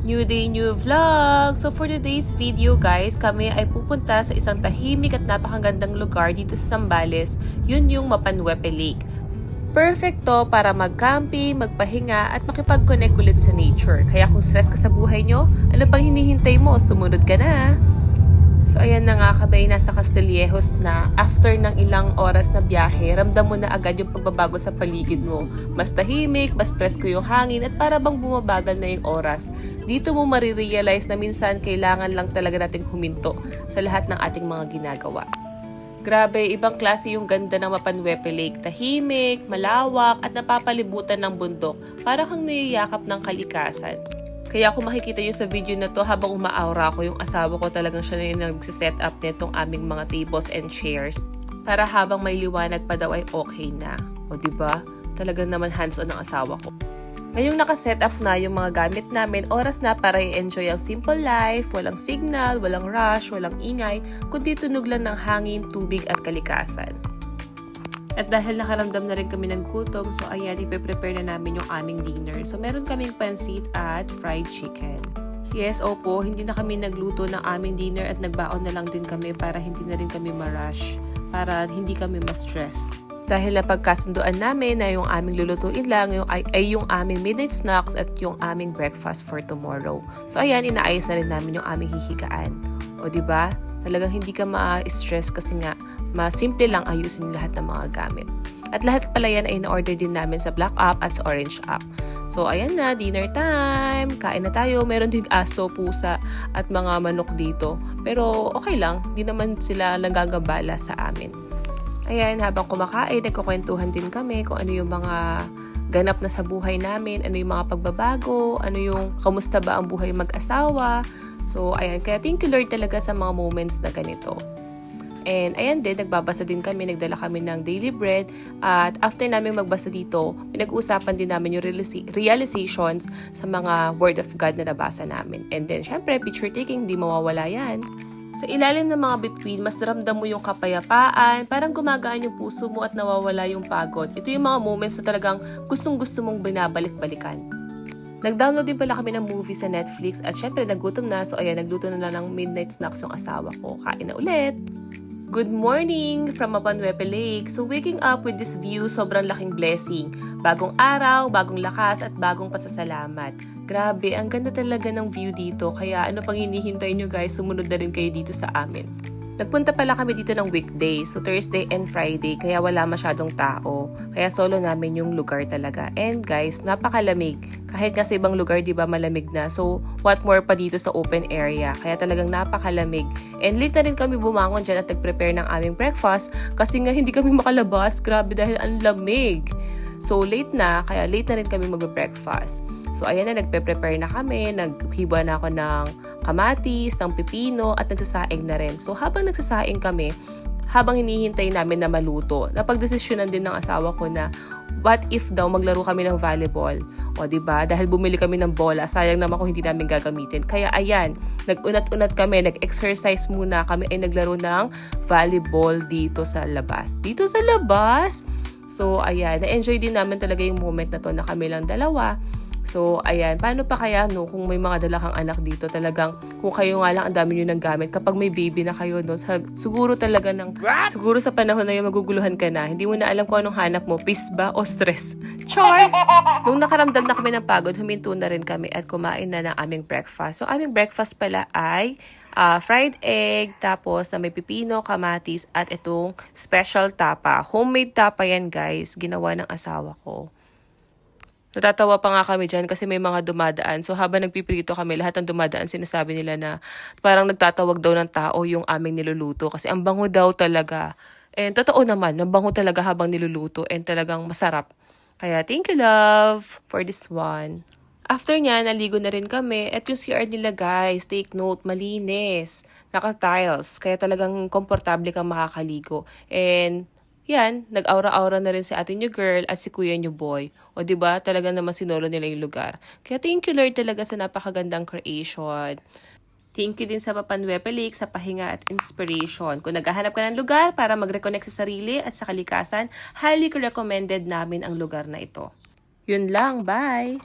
New day, new vlog! So for today's video guys, kami ay pupunta sa isang tahimik at napakagandang lugar dito sa Zambales. Yun yung Mapanwepe Lake. Perfect to para mag-camping, magpahinga at makipag-connect ulit sa nature. Kaya kung stress ka sa buhay nyo, ano pang hinihintay mo? Sumunod ka na! So ayan na nga, kami nasa Castillejos na. After ng ilang oras na biyahe, ramdam mo na agad yung pagbabago sa paligid mo. Mas tahimik, mas presko yung hangin at para bang bumabagal na yung oras. Dito mo marirealize na minsan kailangan lang talaga nating huminto sa lahat ng ating mga ginagawa. Grabe, ibang klase yung ganda ng Mapanwepe Lake. Tahimik, malawak at napapalibutan ng bundok. Para kang niyayakap ng kalikasan. Kaya kung makikita nyo sa video na to, habang umaaura ko, yung asawa ko talagang siya na yung nagsiset up nitong aming mga tables and chairs. Para habang may liwanag pa daw ay okay na. O diba? Talagang naman hands-on ang asawa ko. Ngayong nakaset up na yung mga gamit namin, oras na para i-enjoy ang simple life, walang signal, walang rush, walang ingay, kundi tunog lang ng hangin, tubig at kalikasan. At dahil nakaramdam na rin kami ng gutom, so ayan, ipe-prepare na namin yung aming dinner. So meron kaming pansit at fried chicken. Yes, opo, hindi na kami nagluto ng aming dinner at nagbaon na lang din kami para hindi na rin kami ma-rush, para hindi kami ma-stress. Dahil napagkasunduan namin na yung aming lulutuin lang ay yung aming midnight snacks at yung aming breakfast for tomorrow. So ayan, inaayos na rin namin yung aming hihigaan. O diba? Talagang hindi ka ma-stress kasi nga masimple lang ayusin lahat ng mga gamit. At lahat pala yan ay na-order din namin sa Black App at sa Orange App. So ayan na, dinner time! Kain na tayo. Meron din aso, pusa at mga manok dito. Pero okay lang, di naman sila nanggagabala sa amin. Ayan, habang kumakain, nagkukwentuhan din kami kung ano yung mga ganap na sa buhay namin, ano yung mga pagbabago, ano yung kamusta ba ang buhay mag-asawa. So, ayan, kaya thank you Lord talaga sa mga moments na ganito. And ayan din, nagbabasa din kami, nagdala kami ng daily bread. At after namin magbasa dito, pinag-uusapan din namin yung realizations sa mga word of God na nabasa namin. And then, syempre, picture taking, di mawawala yan. Sa ilalim ng mga bituin, mas ramdam mo yung kapayapaan, parang gumagaan yung puso mo at nawawala yung pagod. Ito yung mga moments na talagang gustong-gusto mong binabalik-balikan. Nag-download din pala kami ng movie sa Netflix at syempre nagutom na, so ayan, nagluto na lang ng midnight snacks yung asawa ko. Kain na ulit! Good morning from Mapanwepe Lake. So waking up with this view, sobrang laking blessing. Bagong araw, bagong lakas at bagong pasasalamat. Grabe, ang ganda talaga ng view dito. Kaya ano pang hinihintay nyo guys, sumunod na rin kayo dito sa amin. Nagpunta pala kami dito ng weekday, so Thursday and Friday, kaya wala masyadong tao. Kaya solo namin yung lugar talaga. And guys, napakalamig. Kahit nga sa ibang lugar, di ba, malamig na. So, what more pa dito sa open area. Kaya talagang napakalamig. And late na rin kami bumangon dyan at nag-prepare ng aming breakfast kasi nga hindi kami makalabas. Grabe dahil ang lamig. So, late na, kaya late na rin kami mag-breakfast. So, ayan na, nagpe-prepare na kami. Naghiwa na ako ng kamatis, ng pipino, at nagsasaing na rin. So, habang nagsasaing kami, habang hinihintay namin na maluto, napagdesisyonan din ng asawa ko na what if daw maglaro kami ng volleyball? O, diba? Dahil bumili kami ng bola, sayang naman kung hindi namin gagamitin. Kaya, ayan, nag-unat-unat kami, nag-exercise muna kami, ay naglaro ng volleyball dito sa labas. Dito sa labas? So, ayan, na-enjoy din namin talaga yung moment na to na kami lang dalawa. So, ayan, paano pa kaya no kung may mga dala kang anak dito, talagang kung kayo nga lang ang dami nyo ng gamit, kapag may baby na kayo no, siguro talaga siguro sa panahon na yun maguguluhan ka na, hindi mo na alam kung anong hanap mo, peace ba o stress? Char! Nung nakaramdam na kami ng pagod, huminto na rin kami at kumain na ng aming breakfast. So, aming breakfast pala ay fried egg, tapos na may pipino, kamatis, at itong special tapa. Homemade tapa yan guys, ginawa ng asawa ko. Natatawa pa nga kami dyan kasi may mga dumadaan. So habang nagpiprito kami, lahat ng dumadaan sinasabi nila na parang nagtatawag daw ng tao yung aming niluluto. Kasi ang bango daw talaga. And totoo naman, ang bango talaga habang niluluto and talagang masarap. Kaya thank you love for this one. After nya, naligo na rin kami. At yung CR nila guys, take note, malinis. Naka-tiles. Kaya talagang komportable kang makakaligo. And yan, nag-aura-aura na rin si ate niyo girl at si kuya niyo boy. O diba, talagang naman sinolo nila yung lugar. Kaya thank you Lord talaga sa napakagandang creation. Thank you din sa Mapanwepe Lake sa pahinga at inspiration. Kung naghahanap ka ng lugar para mag-reconnect sa sarili at sa kalikasan, highly recommended namin ang lugar na ito. Yun lang, bye!